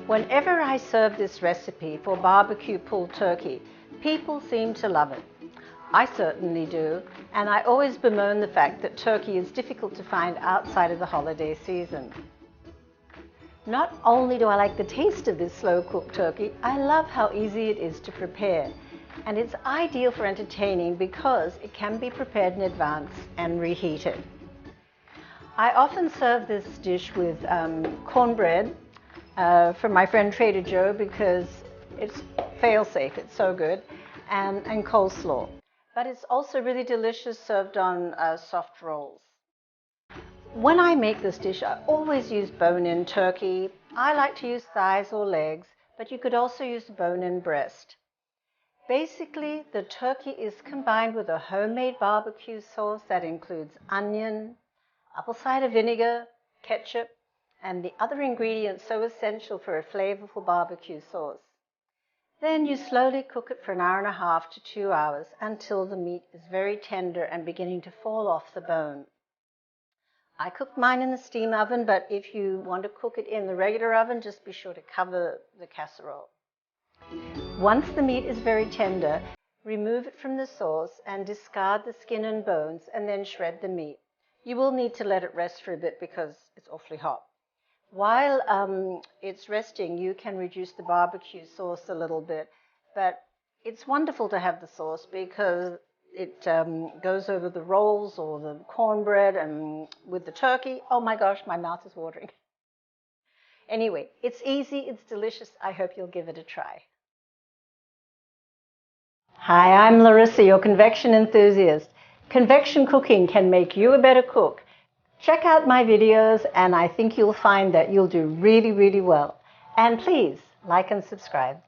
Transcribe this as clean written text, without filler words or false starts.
Whenever I serve this recipe for barbecue pulled turkey, people seem to love it. I certainly do, and I always bemoan the fact that turkey is difficult to find outside of the holiday season. Not only do I like the taste of this slow-cooked turkey, I love how easy it is to prepare. And it's ideal for entertaining because it can be prepared in advance and reheated. I often serve this dish with cornbread from my friend Trader Joe because it's fail-safe, it's so good, and coleslaw. But it's also really delicious served on soft rolls. When I make this dish, I always use bone-in turkey. I like to use thighs or legs, but you could also use bone-in breast. Basically, the turkey is combined with a homemade barbecue sauce that includes onion, apple cider vinegar, ketchup, and the other ingredients so essential for a flavorful barbecue sauce. Then you slowly cook it for an hour and a half to 2 hours until the meat is very tender and beginning to fall off the bone. I cooked mine in the steam oven, but if you want to cook it in the regular oven, just be sure to cover the casserole. Once the meat is very tender, remove it from the sauce and discard the skin and bones and then shred the meat. You will need to let it rest for a bit because it's awfully hot. While it's resting, you can reduce the barbecue sauce a little bit, but it's wonderful to have the sauce because it goes over the rolls or the cornbread and with the turkey. Oh my gosh, my mouth is watering. Anyway, it's easy, it's delicious. I hope you'll give it a try. Hi, I'm Larissa, your convection enthusiast. Convection cooking can make you a better cook. Check out my videos and I think you'll find that you'll do really, really well. And please like and subscribe.